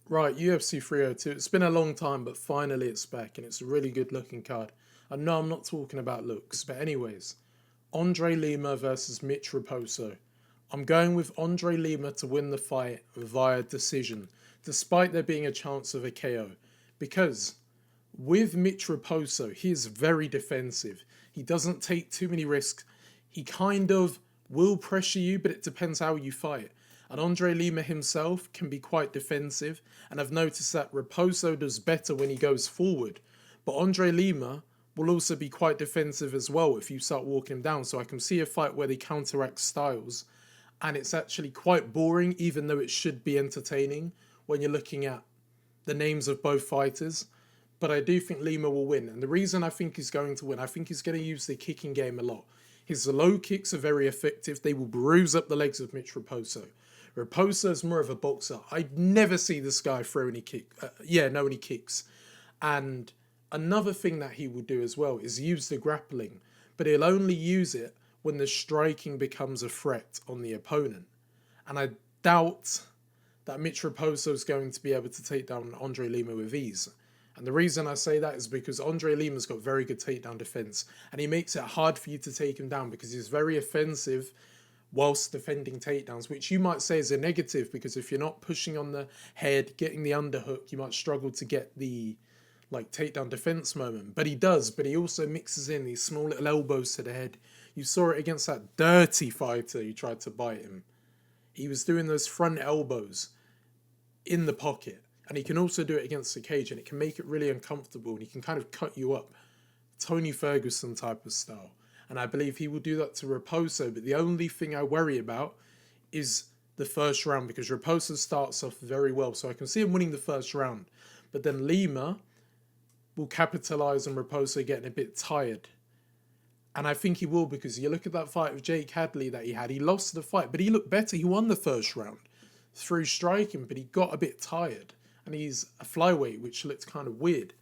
Right, UFC 302. It's been a long time, but finally it's back, and it's a really good looking card. I know I'm not talking about looks, but anyways, André Lima versus Mitch Raposo. I'm going with André Lima to win the fight via decision, despite there being a chance of a KO. Because with Mitch Raposo, he is very defensive. He doesn't take too many risks. He kind of will pressure you, but it depends how you fight. And André Lima himself can be quite defensive, and I've noticed that Raposo does better when he goes forward. But André Lima will also be quite defensive as well if you start walking him down. So I can see a fight where they counteract styles, and it's actually quite boring, even though it should be entertaining when you're looking at the names of both fighters. But I do think Lima will win. And the reason I think he's going to win, I think he's going to use the kicking game a lot. His low kicks are very effective. They will bruise up the legs of Mitch Raposo. Raposo is more of a boxer. I never see this guy throw any any kicks. And another thing that he will do as well is use the grappling. But he'll only use it when the striking becomes a threat on the opponent. And I doubt that Mitch Raposo is going to be able to take down André Lima with ease. And the reason I say that is because André Lima's got very good takedown defense, and he makes it hard for you to take him down because he's very offensive whilst defending takedowns, which you might say is a negative because if you're not pushing on the head, getting the underhook, you might struggle to get the takedown defense moment. But he does, but he also mixes in these small little elbows to the head. You saw it against that dirty fighter who tried to bite him. He was doing those front elbows in the pocket. And he can also do it against the cage, and it can make it really uncomfortable, and he can kind of cut you up. Tony Ferguson type of style. And I believe he will do that to Raposo, but the only thing I worry about is the first round, because Raposo starts off very well, so I can see him winning the first round. But then Lima will capitalise on Raposo getting a bit tired. And I think he will, because you look at that fight with Jake Hadley that he had, he lost the fight, but he looked better. He won the first round through striking, but he got a bit tired. And he's a flyweight, which looks kind of weird.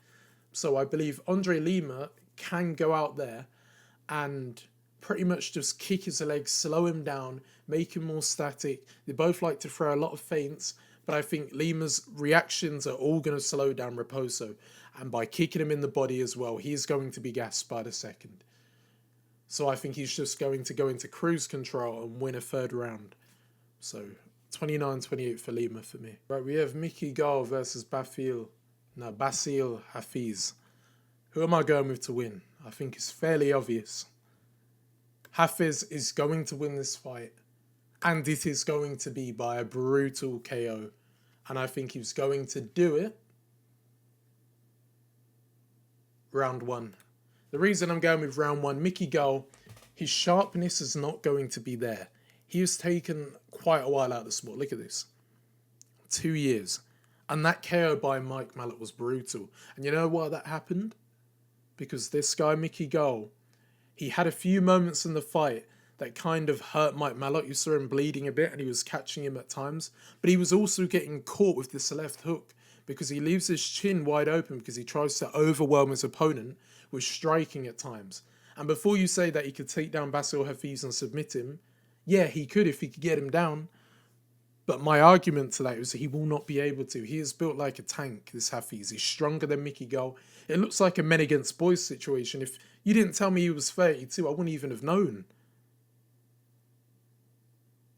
So I believe André Lima can go out there and pretty much just kick his legs, slow him down, make him more static. They both like to throw a lot of feints, but I think Lima's reactions are all going to slow down Raposo. And by kicking him in the body as well, he's going to be gassed by the second. So I think he's just going to go into cruise control and win a third round. So 29-28 for Lima for me. Right, we have Gall versus Bassil Hafez. Who am I going with to win? I think it's fairly obvious. Hafez is going to win this fight, and it is going to be by a brutal KO. And I think he's going to do it round one. The reason I'm going with round one, Gall, his sharpness is not going to be there. He has taken quite a while out of the sport. Look at this. 2 years. And that KO by Mike Malott was brutal. And you know why that happened? Because this guy, Gall, he had a few moments in the fight that kind of hurt Mike Malott. You saw him bleeding a bit and he was catching him at times. But he was also getting caught with this left hook because he leaves his chin wide open because he tries to overwhelm his opponent with striking at times. And before you say that he could take down Bassil Hafez and submit him, yeah, he could if he could get him down. But my argument to that is he will not be able to. He is built like a tank, this Hafez. He's stronger than Gall. It looks like a men against boys situation. If you didn't tell me he was 32, I wouldn't even have known.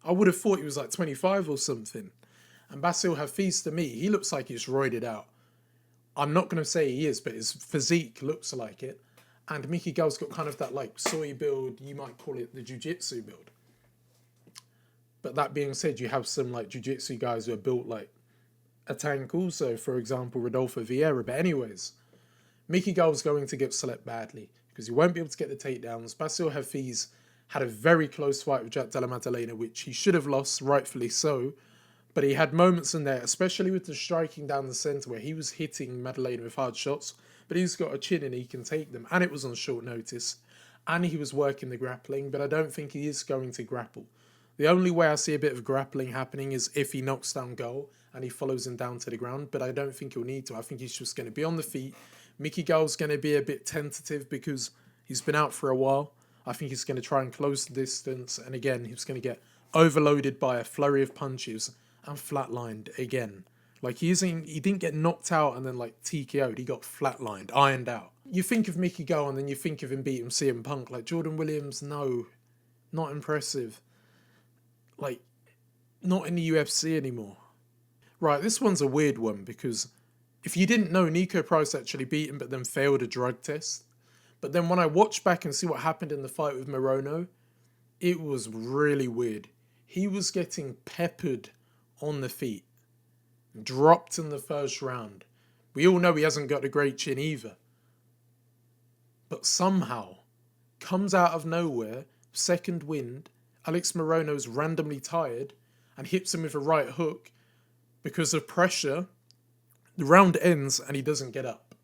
I would have thought he was like 25 or something. And Bassil Hafez, to me, he looks like he's roided out. I'm not going to say he is, but his physique looks like it. And Gall's got kind of that soy build, you might call it the jiu-jitsu build. But that being said, you have some jiu-jitsu guys who are built like a tank also, for example, Rodolfo Vieira. But anyways, Gall's going to get slept badly because he won't be able to get the takedowns. Bassil Hafez had a very close fight with Jack Della Maddalena, which he should have lost, rightfully so. But he had moments in there, especially with the striking down the centre where he was hitting Maddalena with hard shots. But he's got a chin and he can take them. And it was on short notice. And he was working the grappling, but I don't think he is going to grapple. The only way I see a bit of grappling happening is if he knocks down Gall and he follows him down to the ground, but I don't think he'll need to. I think he's just going to be on the feet. Gall's going to be a bit tentative because he's been out for a while. I think he's going to try and close the distance, and again, he's going to get overloaded by a flurry of punches and flatlined again. Like, he didn't get knocked out and then, like, TKO'd. He got flatlined, ironed out. You think of Mickey Gall and then you think of him beating CM Punk. Like, Jordan Williams, no. Not impressive. Like, not in the UFC anymore. Right, this one's a weird one because if you didn't know, Niko Price actually beat him but then failed a drug test. But then when I watch back and see what happened in the fight with Morono, it was really weird. He was getting peppered on the feet. Dropped in the first round. We all know he hasn't got a great chin either. But somehow, comes out of nowhere, second wind, Alex Morono's randomly tired and hits him with a right hook. Because of pressure, the round ends and he doesn't get up.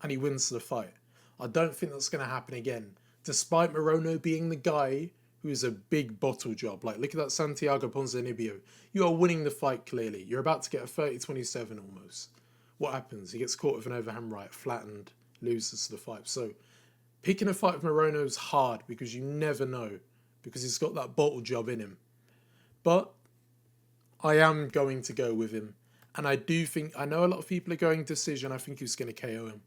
And he wins the fight. I don't think that's going to happen again. Despite Morono being the guy who is a big bottle job. Like, look at that Santiago Ponzinibbio. You are winning the fight clearly. You're about to get a 30-27 almost. What happens? He gets caught with an overhand right, flattened, loses the fight. So, picking a fight with Morono is hard because you never know. Because he's got that bottle job in him. But I am going to go with him. And I do think, I know a lot of people are going decision. I think he's going to KO him.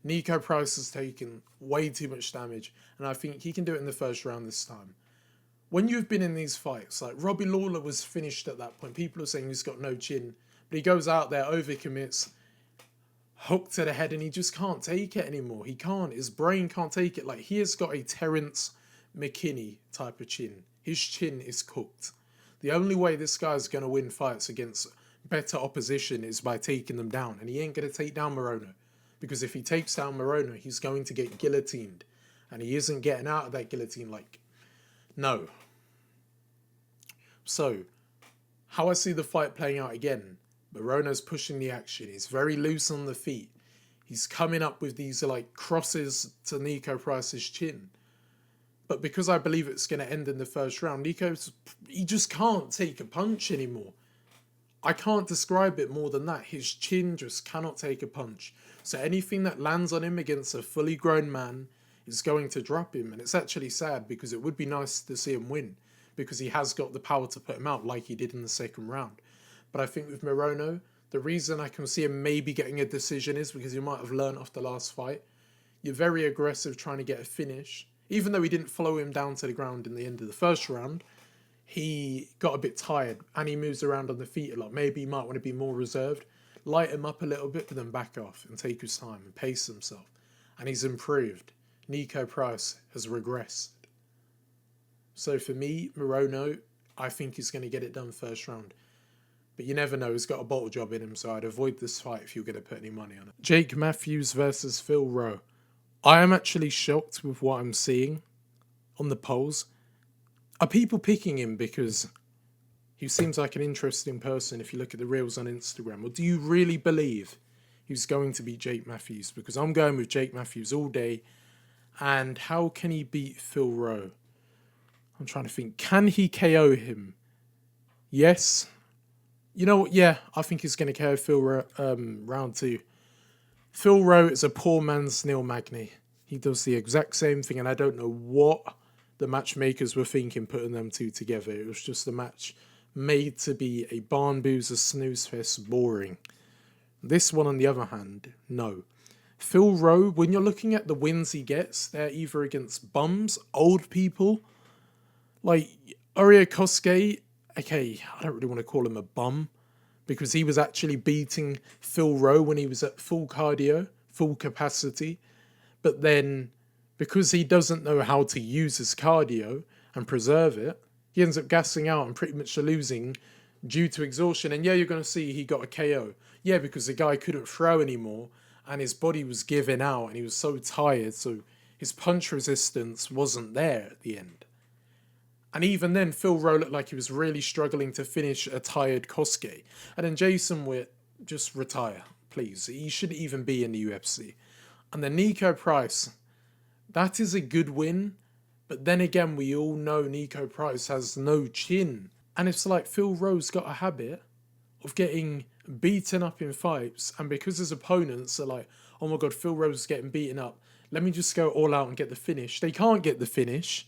Niko Price has taken way too much damage. And I think he can do it in the first round this time. When you've been in these fights, like Robbie Lawler was finished at that point. People are saying he's got no chin. But he goes out there, overcommits, hook to the head, and he just can't take it anymore. He can't. His brain can't take it. Like, he has got a Terence McKinney type of chin. His chin is cooked. The only way this guy's going to win fights against better opposition is by taking them down. And he ain't going to take down Morono. Because if he takes down Morono, he's going to get guillotined. And he isn't getting out of that guillotine, like, no. So, how I see the fight playing out again, Morono's pushing the action. He's very loose on the feet. He's coming up with these, like, crosses to Niko Price's chin. But because I believe it's going to end in the first round, he just can't take a punch anymore. I can't describe it more than that. His chin just cannot take a punch. So anything that lands on him against a fully grown man is going to drop him. And it's actually sad because it would be nice to see him win because he has got the power to put him out like he did in the second round. But I think with Morono, the reason I can see him maybe getting a decision is because you might have learned off the last fight. You're very aggressive trying to get a finish. Even though he didn't follow him down to the ground in the end of the first round, he got a bit tired and he moves around on the feet a lot. Maybe he might want to be more reserved, light him up a little bit, but then back off and take his time and pace himself. And he's improved. Niko Price has regressed. So for me, Morono, I think he's going to get it done first round. But you never know, he's got a bottle job in him, so I'd avoid this fight if you're going to put any money on it. Jake Matthews versus Phil Rowe. I am actually shocked with what I'm seeing on the polls. Are people picking him because he seems like an interesting person if you look at the reels on Instagram? Or do you really believe he's going to beat Jake Matthews? Because I'm going with Jake Matthews all day. And how can he beat Phil Rowe? I'm trying to think. Can he KO him? Yes. You know what? Yeah, I think he's going to KO Phil Rowe round 2. Phil Rowe is a poor man's Neil Magny. He does the exact same thing, and I don't know what the matchmakers were thinking putting them two together. It was just a match made to be a barn boozer, snooze fest, boring. This one, on the other hand, no. Phil Rowe, when you're looking at the wins he gets, they're either against bums, old people, like Aria Kosuke. Okay, I don't really want to call him a bum, because he was actually beating Phil Rowe when he was at full cardio, full capacity. But then, because he doesn't know how to use his cardio and preserve it, he ends up gassing out and pretty much losing due to exhaustion. And yeah, you're going to see he got a KO. Yeah, because the guy couldn't throw anymore and his body was giving out and he was so tired. So his punch resistance wasn't there at the end. And even then, Phil Rowe looked like he was really struggling to finish a tired Kosuke. And then Jason Witt, just retire, please. He shouldn't even be in the UFC. And then Niko Price, that is a good win. But then again, we all know Niko Price has no chin. And it's like Phil Rowe's got a habit of getting beaten up in fights. And because his opponents are like, oh my God, Phil Rowe's getting beaten up, let me just go all out and get the finish. They can't get the finish.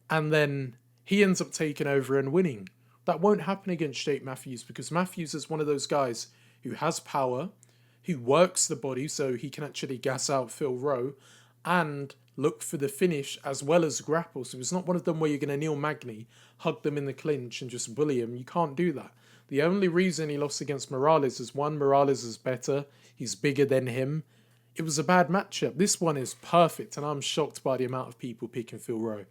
And then he ends up taking over and winning. That won't happen against Jake Matthews because Matthews is one of those guys who has power, who works the body so he can actually gas out Phil Rowe and look for the finish as well as grapple. So it's not one of them where you're going to Neil Magny, hug them in the clinch and just bully him. You can't do that. The only reason he lost against Morales is, one, Morales is better. He's bigger than him. It was a bad matchup. This one is perfect, and I'm shocked by the amount of people picking Phil Rowe.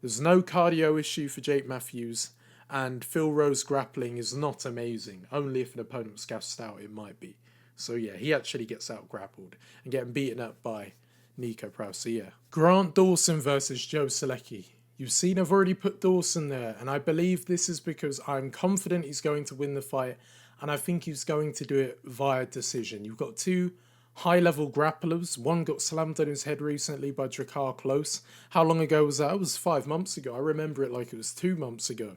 There's no cardio issue for Jake Matthews, and Phil Rowe's grappling is not amazing. Only if an opponent was gassed out, it might be. So yeah, he actually gets out grappled and getting beaten up by Niko Price. So yeah. Grant Dawson versus Joe Solecki. You've seen I've already put Dawson there, and I believe this is because I'm confident he's going to win the fight, and I think he's going to do it via decision. You've got two high-level grapplers. One got slammed on his head recently by Drakkar Klose. How long ago was that? It was 5 months ago. I remember it like it was 2 months ago.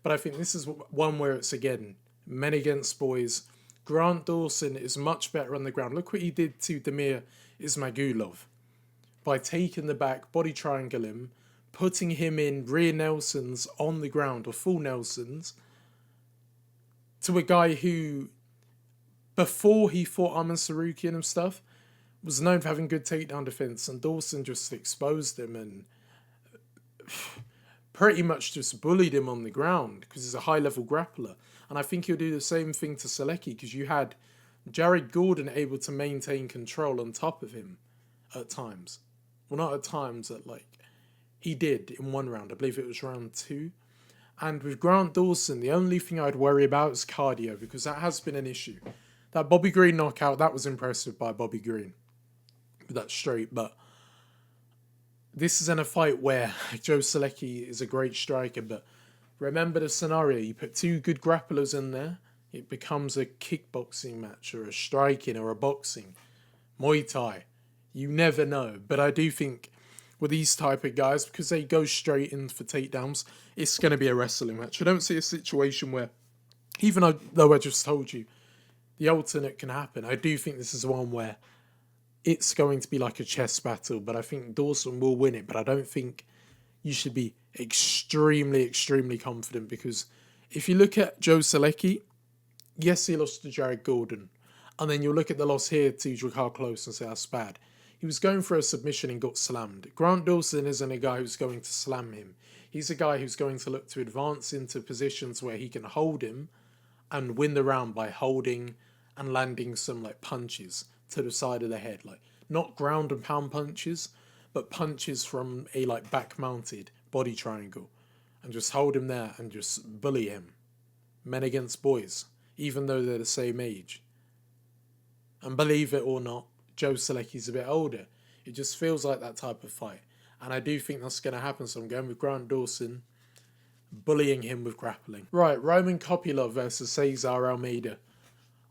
But I think this is one where it's, again, men against boys. Grant Dawson is much better on the ground. Look what he did to Damir Ismagulov by taking the back, body triangle him, putting him in rear Nelsons on the ground, or full Nelsons, to a guy who, before he fought Arman Sarukian and stuff, was known for having good takedown defense, and Dawson just exposed him and pretty much just bullied him on the ground because he's a high-level grappler. And I think he'll do the same thing to Solecki, because you had Jared Gordon able to maintain control on top of him at times. Well, not at times, he did in one round. I believe it was round 2. And with Grant Dawson, the only thing I'd worry about is cardio, because that has been an issue. That Bobby Green knockout, that was impressive by Bobby Green with that straight. But this is in a fight where Joe Solecki is a great striker. But remember the scenario. You put two good grapplers in there, it becomes a kickboxing match or a striking or a boxing. Muay Thai. You never know. But I do think with these type of guys, because they go straight in for takedowns, it's going to be a wrestling match. I don't see a situation where, even though I just told you, the alternate can happen. I do think this is one where it's going to be like a chess battle, but I think Dawson will win it. But I don't think you should be extremely, extremely confident, because if you look at Joe Solecki, yes, he lost to Jared Gordon, and then you'll look at the loss here to Drakkar Klose and say that's bad. He was going for a submission and got slammed. Grant Dawson isn't a guy who's going to slam him. He's a guy who's going to look to advance into positions where he can hold him and win the round by holding and landing some punches to the side of the head. Not ground and pound punches, but punches from a back mounted body triangle, and just hold him there and just bully him. Men against boys, even though they're the same age. And believe it or not, Joe Solecki's a bit older. It just feels like that type of fight. And I do think that's going to happen, so I'm going with Grant Dawson, bullying him with grappling. Right, Roman Kopylov versus César Almeida.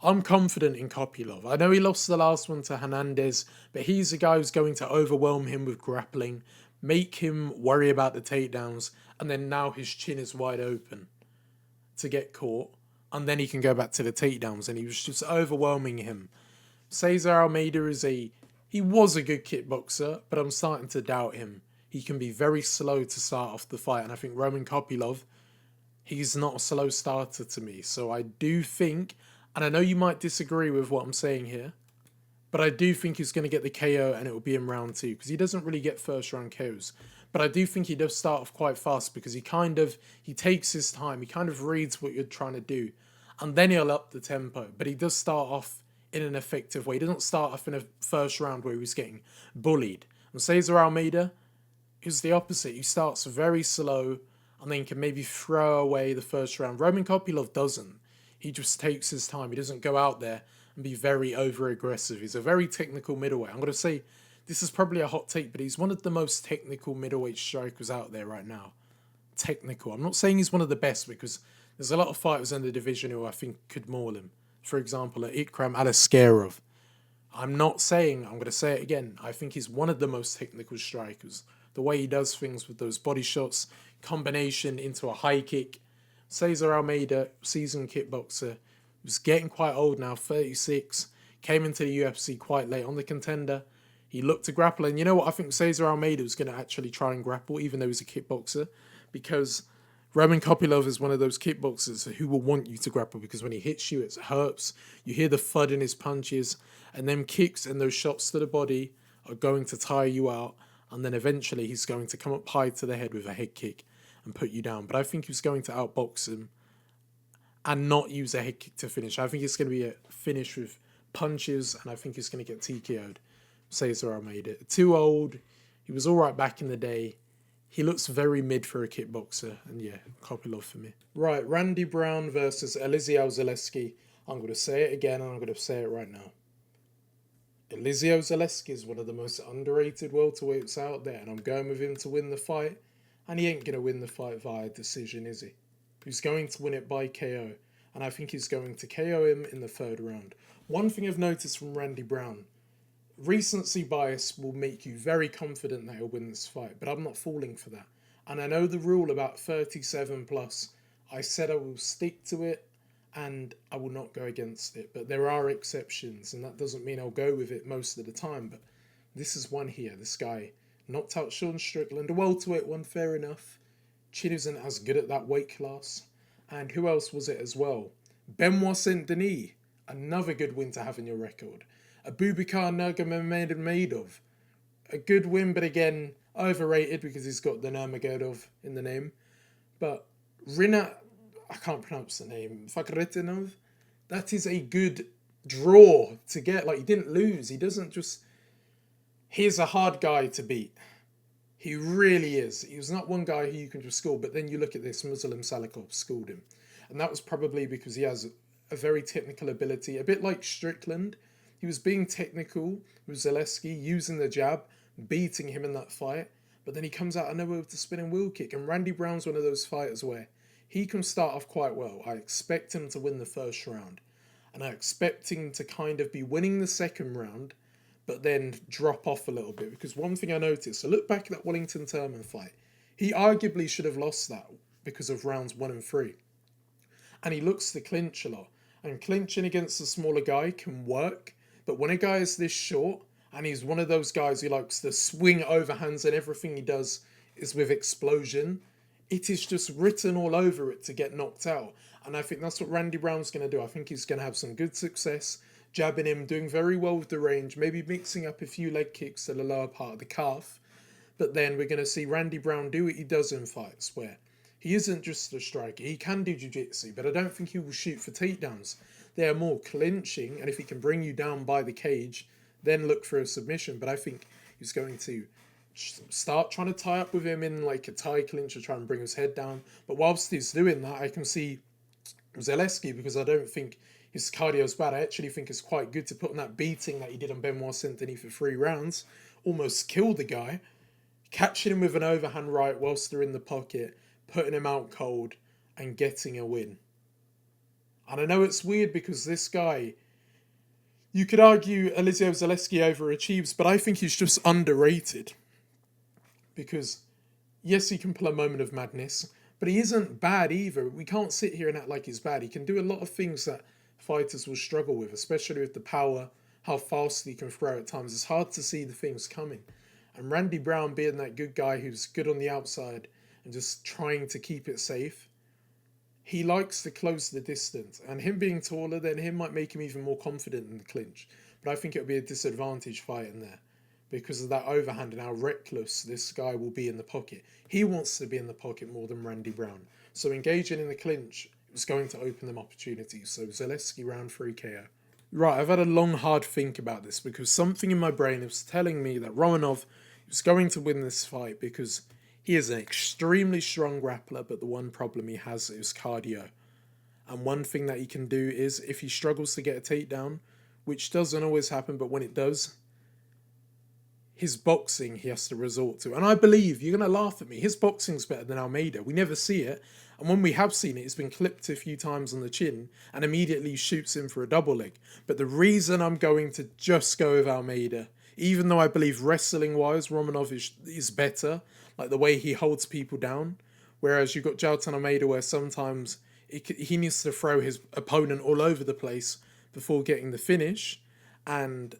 I'm confident in Kopylov. I know he lost the last one to Hernandez, but he's a guy who's going to overwhelm him with grappling, make him worry about the takedowns, and then now his chin is wide open to get caught, and then he can go back to the takedowns, and he was just overwhelming him. César Almeida he was a good kickboxer, but I'm starting to doubt him. He can be very slow to start off the fight, and I think Roman Kopylov, he's not a slow starter to me. So I do think, and I know you might disagree with what I'm saying here, but I do think he's going to get the KO, and it will be in round 2, because he doesn't really get first round KOs. But I do think he does start off quite fast, because he takes his time, he kind of reads what you're trying to do, and then he'll up the tempo. But he does start off in an effective way. He doesn't start off in a first round where he was getting bullied. And César Almeida is the opposite. He starts very slow and then can maybe throw away the first round. Roman Kopylov doesn't. He just takes his time. He doesn't go out there and be very over-aggressive. He's a very technical middleweight. I'm going to say this is probably a hot take, but he's one of the most technical middleweight strikers out there right now. Technical. I'm not saying he's one of the best, because there's a lot of fighters in the division who I think could maul him. For example, Ikram Aliskerov. I'm not saying, I'm going to say it again, I think he's one of the most technical strikers. The way he does things with those body shots, combination into a high kick. César Almeida, seasoned kickboxer, was getting quite old now, 36, came into the UFC quite late on the Contender. He looked to grapple, and you know what, I think César Almeida was going to actually try and grapple, even though he's a kickboxer, because Roman Kopylov is one of those kickboxers who will want you to grapple because when he hits you, it hurts. You hear the thud in his punches, and them kicks and those shots to the body are going to tire you out. And then eventually he's going to come up high to the head with a head kick and put you down. But I think he's going to outbox him and not use a head kick to finish. I think it's going to be a finish with punches, and I think he's going to get TKO'd. César Almeida. Too old. He was all right back in the day. He looks very mid for a kickboxer, and yeah, Kopylov for me. Right, Randy Brown versus Elizeu Zaleski. I'm going to say it again, and I'm going to say it right now. Elizeu Zaleski is one of the most underrated welterweights out there, and I'm going with him to win the fight, and he ain't going to win the fight via decision, is he? He's going to win it by KO, and I think he's going to KO him in the third round. One thing I've noticed from Randy Brown, recency bias will make you very confident that he'll win this fight, but I'm not falling for that. And I know the rule about 37 plus. I said I will stick to it and I will not go against it, but there are exceptions, and that doesn't mean I'll go with it most of the time, but this is one here. This guy knocked out Sean Strickland, a welterweight one, fair enough. Chin isn't as good at that weight class. And who else was it as well? Benoit Saint-Denis, another good win to have in your record. Abubakar Nurmagomedov, a good win, but again, overrated because he's got the Nurmagomedov in the name. But Rinat, I can't pronounce the name, Fakhretinov, that is a good draw to get. Like, he didn't lose. He doesn't just... He's a hard guy to beat. He really is. He was not one guy who you can just school, but then you look at this, Muslim Salikov schooled him. And that was probably because he has a very technical ability, a bit like Strickland. He was being technical with Zaleski, using the jab, beating him in that fight. But then he comes out of nowhere with the spinning wheel kick. And Randy Brown's one of those fighters where he can start off quite well. I expect him to win the first round. And I expect him to kind of be winning the second round, but then drop off a little bit. Because one thing I noticed, so look back at that Wellington Turman fight. He arguably should have lost that because of rounds 1 and 3. And he looks to clinch a lot. And clinching against a smaller guy can work. But when a guy is this short, and he's one of those guys who likes to swing overhands and everything he does is with explosion, it is just written all over it to get knocked out. And I think that's what Randy Brown's going to do. I think he's going to have some good success, jabbing him, doing very well with the range, maybe mixing up a few leg kicks to the lower part of the calf. But then we're going to see Randy Brown do what he does in fights, where he isn't just a striker. He can do jiu-jitsu, but I don't think he will shoot for takedowns. They are more clinching, and if he can bring you down by the cage, then look for a submission. But I think he's going to start trying to tie up with him in like a tie clinch or try and bring his head down. But whilst he's doing that, I can see Zaleski, because I don't think his cardio is bad. I actually think it's quite good to put on that beating that he did on Benoit Saint-Denis for 3 rounds. Almost killed the guy. Catching him with an overhand right whilst they're in the pocket, putting him out cold and getting a win. And I know it's weird because this guy, you could argue Elizeu Zaleski overachieves, but I think he's just underrated. Because, yes, he can pull a moment of madness, but he isn't bad either. We can't sit here and act like he's bad. He can do a lot of things that fighters will struggle with, especially with the power, how fast he can throw at times. It's hard to see the things coming. And Randy Brown being that good guy who's good on the outside and just trying to keep it safe, he likes to close the distance. And him being taller than him might make him even more confident in the clinch. But I think it'll be a disadvantage fight in there because of that overhand and how reckless this guy will be in the pocket. He wants to be in the pocket more than Randy Brown. So engaging in the clinch was going to open them opportunities. So Zaleski round 3 KO. Right, I've had a long, hard think about this because something in my brain is telling me that Romanov is going to win this fight because he is an extremely strong grappler, but the one problem he has is cardio. And one thing that he can do is, if he struggles to get a takedown, which doesn't always happen, but when it does, his boxing he has to resort to. And I believe, you're going to laugh at me, his boxing's better than Almeida. We never see it. And when we have seen it, it's been clipped a few times on the chin and immediately shoots him for a double leg. But the reason I'm going to just go with Almeida, even though I believe wrestling-wise, Romanov is better, like the way he holds people down. Whereas you've got Jailton Almeida where sometimes he needs to throw his opponent all over the place before getting the finish. And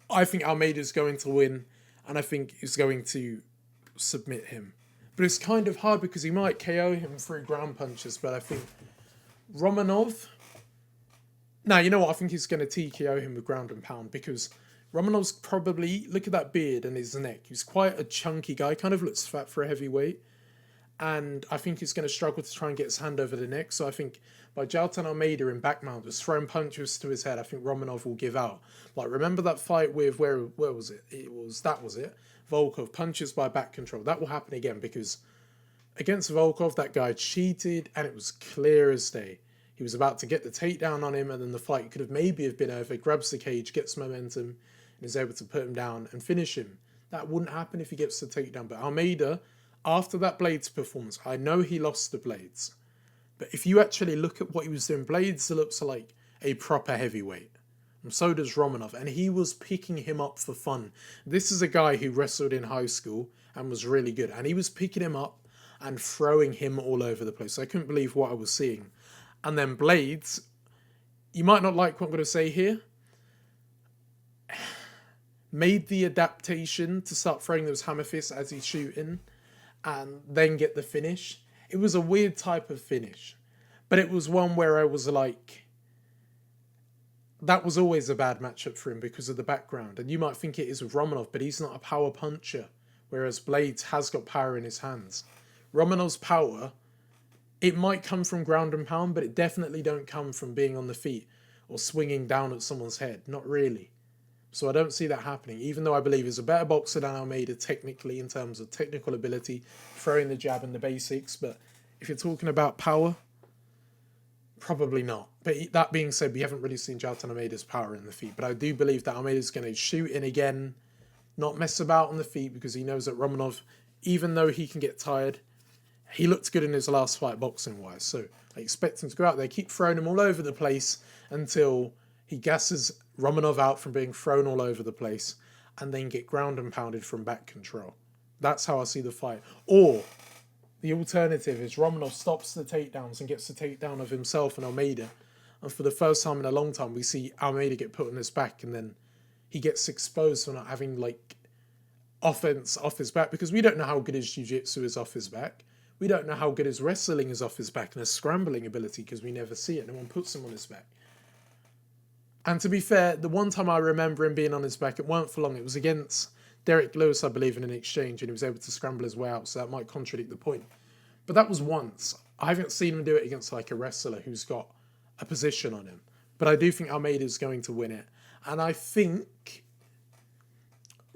I think Almeida's going to win, and I think he's going to submit him. But it's kind of hard because he might KO him through ground punches, but I think Romanov... No, you know what? I think he's going to TKO him with ground and pound because Romanov's probably... Look at that beard and his neck. He's quite a chunky guy. Kind of looks fat for a heavyweight. And I think he's going to struggle to try and get his hand over the neck. So I think by Jailton Almeida in back mount, just throwing punches to his head, I think Romanov will give out. Like, remember that fight with... Where was it? That was it. Volkov, punches by back control. That will happen again because against Volkov, that guy cheated and it was clear as day. He was about to get the takedown on him and then the fight could have been over, grabs the cage, gets momentum and is able to put him down and finish him. That wouldn't happen if he gets the takedown. But Almeida, after that Blades performance, I know he lost the Blades. But if you actually look at what he was doing, Blades looks like a proper heavyweight. And so does Romanov. And he was picking him up for fun. This is a guy who wrestled in high school and was really good. And he was picking him up and throwing him all over the place. I couldn't believe what I was seeing. And then Blades, you might not like what I'm going to say here, made the adaptation to start throwing those hammer fists as he's shooting and then get the finish. It was a weird type of finish. But it was one where I was like, that was always a bad matchup for him because of the background. And you might think it is with Romanov, but he's not a power puncher. Whereas Blades has got power in his hands. Romanov's power, it might come from ground and pound, but it definitely don't come from being on the feet or swinging down at someone's head. Not really. So I don't see that happening, even though I believe he's a better boxer than Almeida technically in terms of technical ability, throwing the jab and the basics. But if you're talking about power, probably not. But that being said, we haven't really seen Jailton Almeida's power in the feet. But I do believe that Almeida's going to shoot in again, not mess about on the feet because he knows that Romanov, even though he can get tired, he looked good in his last fight boxing-wise. So I expect him to go out there, keep throwing him all over the place until he gasses Romanov out from being thrown all over the place and then get ground and pounded from back control. That's how I see the fight. Or the alternative is Romanov stops the takedowns and gets the takedown of himself and Almeida. And for the first time in a long time, we see Almeida get put on his back and then he gets exposed for not having like offense off his back because we don't know how good his jiu-jitsu is off his back. We don't know how good his wrestling is off his back and his scrambling ability because we never see it. No one puts him on his back. And to be fair, the one time I remember him being on his back, it weren't for long. It was against Derek Lewis, I believe, in an exchange, and he was able to scramble his way out, so that might contradict the point. But that was once. I haven't seen him do it against like a wrestler who's got a position on him. But I do think Almeida's going to win it. And I think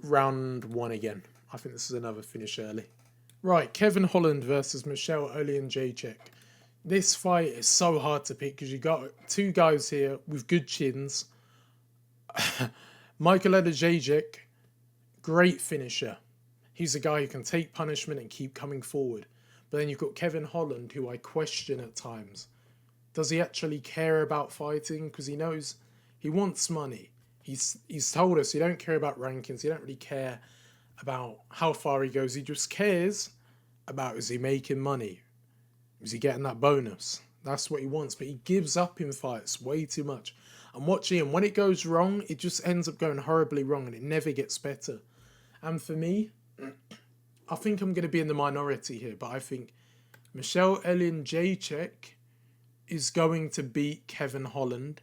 round one again. I think this is another finish early. Right, Kevin Holland versus Michał Oleksiejczuk. This fight is so hard to pick because you got two guys here with good chins. Michał Oleksiejczuk, great finisher. He's a guy who can take punishment and keep coming forward. But then you've got Kevin Holland, who I question at times. Does he actually care about fighting? Because he knows he wants money. He's told us he don't care about rankings. He don't really care about how far he goes. He just cares about, is he making money? Is he getting that bonus? That's what he wants. But he gives up in fights way too much. I'm watching him. When it goes wrong, it just ends up going horribly wrong and it never gets better. And for me, I think I'm going to be in the minority here, but I think Michał Oleksiejczuk is going to beat Kevin Holland,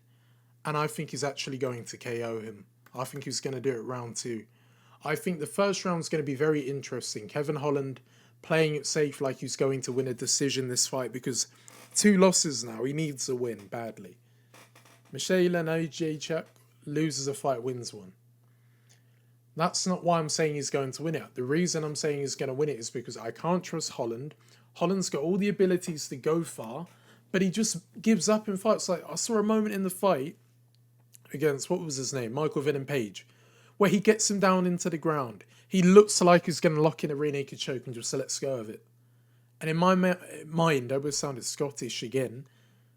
and I think he's actually going to KO him. I think he's going to do it round two. I think the first round is going to be very interesting. Kevin Holland playing it safe like he's going to win a decision this fight because 2 losses now. He needs a win badly. Michał Oleksiejczuk loses a fight, wins one. That's not why I'm saying he's going to win it. The reason I'm saying he's going to win it is because I can't trust Holland. Holland's got all the abilities to go far, but he just gives up in fights. Like I saw a moment in the fight against, what was his name? Michael Venom Page, where he gets him down into the ground. He looks like he's going to lock in a rear naked choke and just let go of it. And in my mind, I always sounded Scottish again.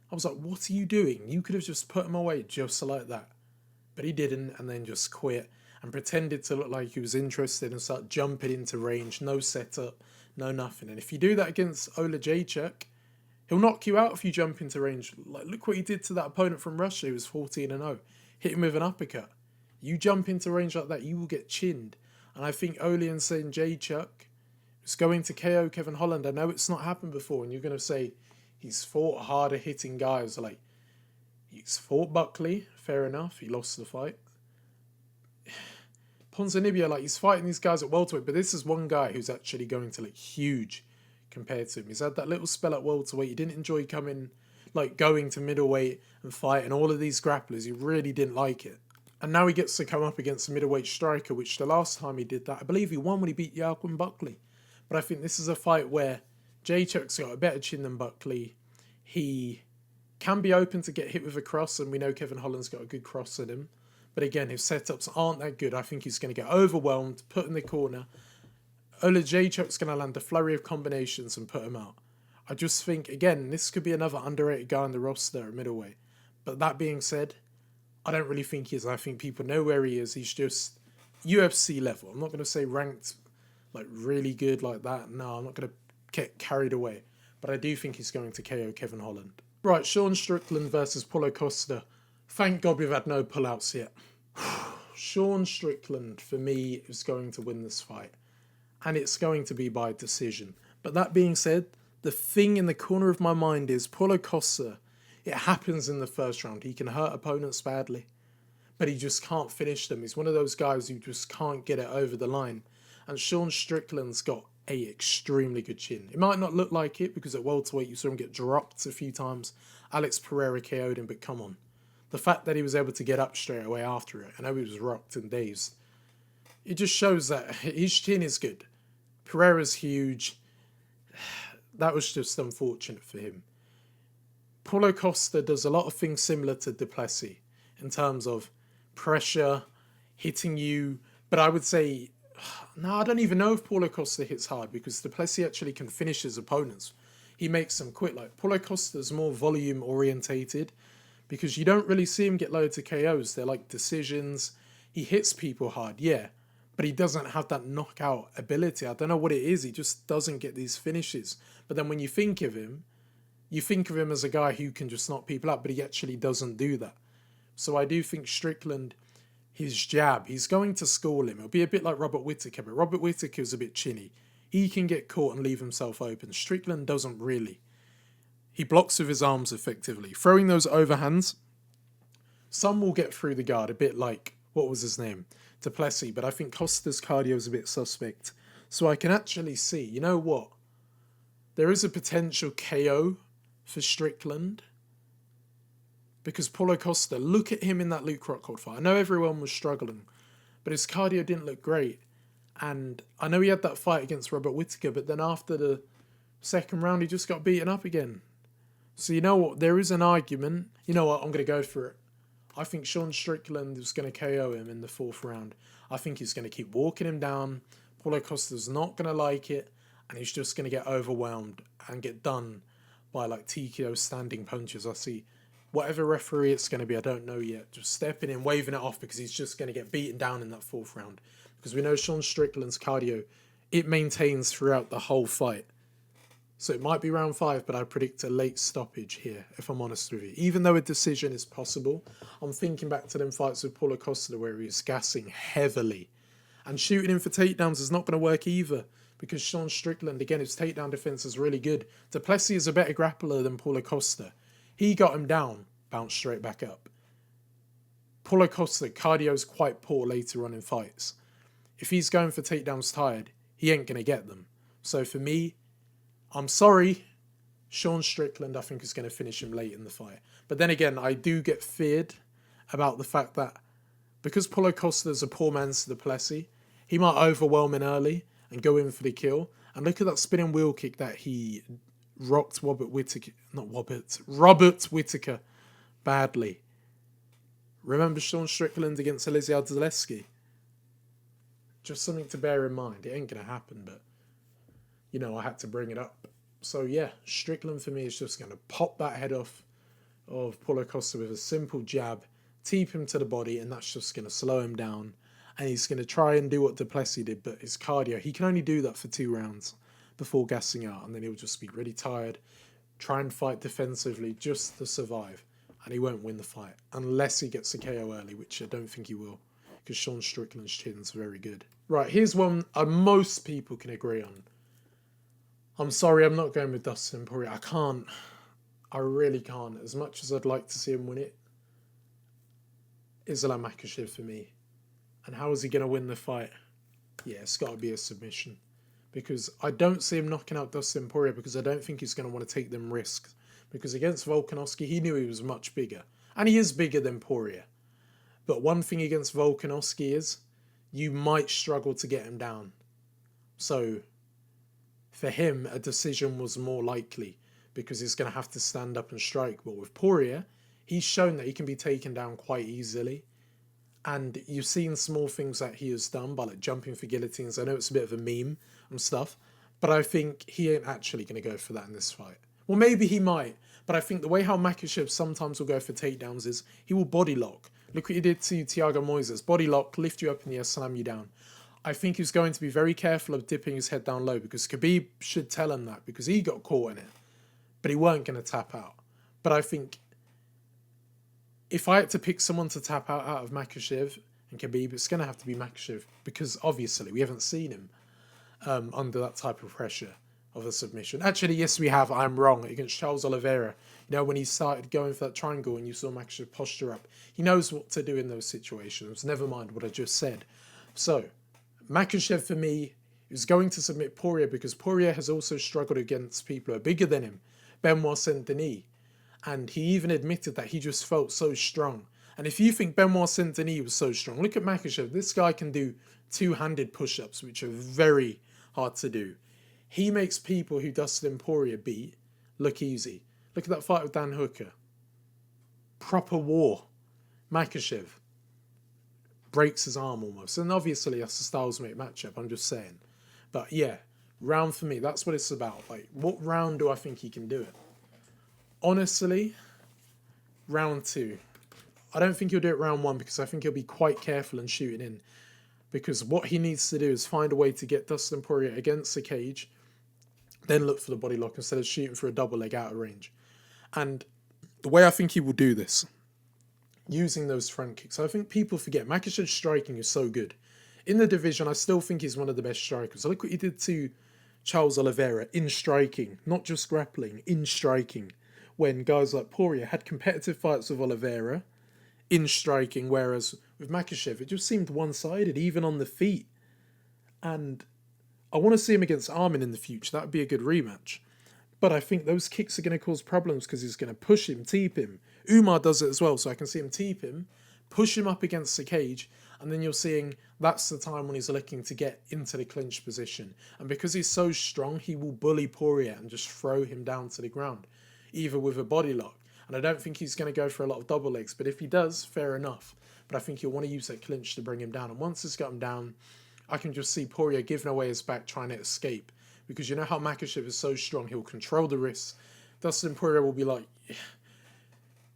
I was like, what are you doing? You could have just put him away just like that. But he didn't, and then just quit and pretended to look like he was interested and start jumping into range. No setup, no nothing. And if you do that against Oleksiejczuk, he'll knock you out if you jump into range. Like, look what he did to that opponent from Russia who was 14-0. Hit him with an uppercut. You jump into range like that, you will get chinned. And I think Oleksiejczuk He's going to KO Kevin Holland. I know it's not happened before, and you're going to say he's fought harder hitting guys. Like, he's fought Buckley, fair enough. He lost the fight. Ponzinibbio, like, he's fighting these guys at welterweight, but this is one guy who's actually going to look huge compared to him. He's had that little spell at welterweight. He didn't enjoy going to middleweight and fighting all of these grapplers. He really didn't like it. And now he gets to come up against a middleweight striker, which the last time he did that, I believe he won when he beat Joaquin Buckley. But I think this is a fight where Jacek's got a better chin than Buckley. He can be open to get hit with a cross, and we know Kevin Holland's got a good cross at him. But again, his setups aren't that good. I think he's going to get overwhelmed, put in the corner. Oleksiejczuk's going to land a flurry of combinations and put him out. I just think, again, this could be another underrated guy on the roster at middleweight. But that being said, I don't really think he is. I think people know where he is. He's just UFC level. I'm not going to say ranked, like, really good like that. No, I'm not going to get carried away. But I do think he's going to KO Kevin Holland. Right, Sean Strickland versus Paulo Costa. Thank God we've had no pullouts yet. Sean Strickland, for me, is going to win this fight. And it's going to be by decision. But that being said, the thing in the corner of my mind is Paulo Costa, it happens in the first round. He can hurt opponents badly, but he just can't finish them. He's one of those guys who just can't get it over the line. And Sean Strickland's got a extremely good chin. It might not look like it because at welterweight you saw him get dropped a few times. Alex Pereira KO'd him, but come on. The fact that he was able to get up straight away after it, I know he was rocked and dazed, it just shows that his chin is good. Pereira's huge. That was just unfortunate for him. Paulo Costa does a lot of things similar to Duplessis in terms of pressure, hitting you. But I would say, no, I don't even know if Paulo Costa hits hard because Duplessis actually can finish his opponents. He makes them quit. Like, Paulo Costa's more volume orientated because you don't really see him get loads of KOs. They're like decisions. He hits people hard, yeah, but he doesn't have that knockout ability. I don't know what it is. He just doesn't get these finishes. But then when you think of him as a guy who can just knock people out, but he actually doesn't do that. So I do think Strickland, his jab, he's going to school him. It'll be a bit like Robert Whittaker, but Robert Whittaker's a bit chinny. He can get caught and leave himself open. Strickland doesn't really. He blocks with his arms effectively. Throwing those overhands, some will get through the guard, a bit like, what was his name? Duplessis, but I think Costa's cardio is a bit suspect. So I can actually see, you know what? There is a potential KO for Strickland. Because Paulo Costa, look at him in that Luke Rockhold fight. I know everyone was struggling, but his cardio didn't look great. And I know he had that fight against Robert Whittaker, but then after the second round, he just got beaten up again. So you know what? There is an argument. You know what? I'm going to go for it. I think Sean Strickland is going to KO him in the fourth round. I think he's going to keep walking him down. Paulo Costa's not going to like it, and he's just going to get overwhelmed and get done by like TKO standing punches. I see whatever referee it's going to be, I don't know yet, just stepping in, waving it off because he's just going to get beaten down in that fourth round. Because we know Sean Strickland's cardio, it maintains throughout the whole fight. So it might be round 5, but I predict a late stoppage here, if I'm honest with you. Even though a decision is possible, I'm thinking back to them fights with Paulo Costa where he was gassing heavily. And shooting him for takedowns is not going to work either, because Sean Strickland, again, his takedown defense is really good. Duplessis is a better grappler than Paulo Costa. He got him down, bounced straight back up. Paulo Costa, cardio is quite poor later on in fights. If he's going for takedowns tired, he ain't going to get them. So for me, I'm sorry, Sean Strickland, I think, is going to finish him late in the fight. But then again, I do get feared about the fact that because Paulo Costa is a poor man's Duplessis, he might overwhelm him early and go in for the kill. And look at that spinning wheel kick that he rocked Robert Whittaker badly. Remember Sean Strickland against Elizeu Zaleski? Just something to bear in mind. It ain't going to happen, but you know, I had to bring it up. So yeah, Strickland for me is just going to pop that head off of Paulo Costa with a simple jab, teep him to the body, and that's just going to slow him down. And he's going to try and do what Duplessis did, but his cardio, he can only do that for 2 rounds before gassing out, and then he'll just be really tired, try and fight defensively just to survive, and he won't win the fight unless he gets a KO early, which I don't think he will, because Sean Strickland's chin's very good. Right, here's one most people can agree on. I'm sorry, I'm not going with Dustin Poirier. I can't. I really can't. As much as I'd like to see him win it, Islam Makhachev for me. And how is he going to win the fight? Yeah, it's got to be a submission. Because I don't see him knocking out Dustin Poirier because I don't think he's going to want to take them risks. Because against Volkanovski, he knew he was much bigger. And he is bigger than Poirier. But one thing against Volkanovski is you might struggle to get him down. So for him, a decision was more likely because he's going to have to stand up and strike. But with Poirier, he's shown that he can be taken down quite easily. And you've seen small things that he has done by like jumping for guillotines. I know it's a bit of a meme and stuff, but I think he ain't actually going to go for that in this fight. Well, maybe he might, but I think the way how Makhachev sometimes will go for takedowns is he will body lock. Look what he did to Thiago Moises. Body lock, lift you up in the air, slam you down. I think he's going to be very careful of dipping his head down low because Khabib should tell him that because he got caught in it, but he weren't going to tap out. But I think if I had to pick someone to tap out of Makhachev and Khabib, it's going to have to be Makhachev because obviously we haven't seen him under that type of pressure of a submission. Actually, yes, we have. I'm wrong. Against Charles Oliveira, you know, when he started going for that triangle and you saw Makhachev posture up, he knows what to do in those situations. Never mind what I just said. So, Makhachev for me is going to submit Poirier because Poirier has also struggled against people who are bigger than him. Benoit Saint-Denis. And he even admitted that he just felt so strong. And if you think Benoit Saint-Denis was so strong, look at Makhachev. This guy can do two-handed push-ups, which are very hard to do. He makes people who Dustin Poirier beat look easy. Look at that fight with Dan Hooker. Proper war. Makhachev breaks his arm almost. And obviously that's a styles mate matchup, I'm just saying. But yeah, round for me, that's what it's about. Like, what round do I think he can do it? Honestly, round 2. I don't think he'll do it round 1 because I think he'll be quite careful and shooting in. Because what he needs to do is find a way to get Dustin Poirier against the cage, then look for the body lock instead of shooting for a double leg out of range. And the way I think he will do this, using those front kicks, I think people forget Makhachev's striking is so good. In the division, I still think he's one of the best strikers. Look what he did to Charles Oliveira in striking, not just grappling, in striking. When guys like Poirier had competitive fights with Oliveira in striking, whereas with Makhachev, it just seemed one-sided, even on the feet. And I want to see him against Armin in the future. That would be a good rematch. But I think those kicks are going to cause problems because he's going to push him, teep him. Umar does it as well, so I can see him teep him, push him up against the cage, and then you're seeing that's the time when he's looking to get into the clinch position. And because he's so strong, he will bully Poirier and just throw him down to the ground, either with a body lock. And I don't think he's going to go for a lot of double legs, but if he does, fair enough. But I think he'll want to use that clinch to bring him down. And once it's got him down, I can just see Poirier giving away his back, trying to escape. Because you know how Makhachev is so strong, he'll control the wrists. Dustin Poirier will be like,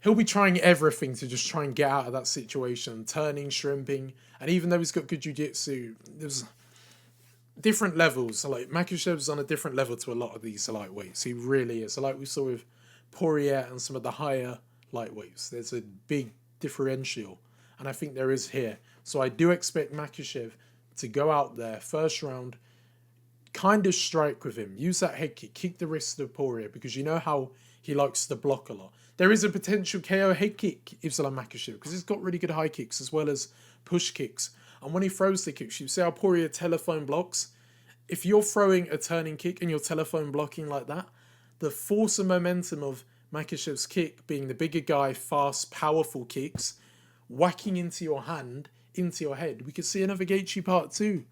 he'll be trying everything to just try and get out of that situation, turning, shrimping. And even though he's got good jiu-jitsu, there's different levels. So like Makhachev's on a different level to a lot of these lightweights. He really is. So like we saw with Poirier and some of the higher lightweights, there's a big differential. And I think there is here. So I do expect Makhachev to go out there, first round, kind of strike with him. Use that head kick, kick the wrist of Poirier, because you know how he likes to block a lot. There is a potential KO head kick, Islam Makhachev, because he's got really good high kicks as well as push kicks. And when he throws the kicks, you see how Poirier telephone blocks. If you're throwing a turning kick and you're telephone blocking like that, the force and momentum of Makhachev's kick being the bigger guy, fast, powerful kicks, whacking into your hand, into your head. We could see another Gaethje Part 2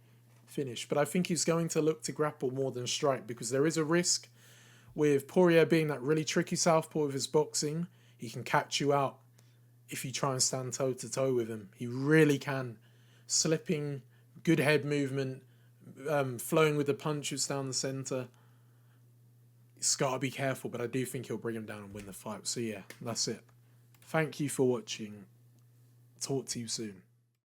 finish, but I think he's going to look to grapple more than strike because there is a risk with Poirier being that really tricky southpaw with his boxing. He can catch you out if you try and stand toe-to-toe with him. He really can. Slipping, good head movement, flowing with the punches down the centre. He's got to be careful, but I do think he'll bring him down and win the fight. So yeah, that's it. Thank you for watching. Talk to you soon.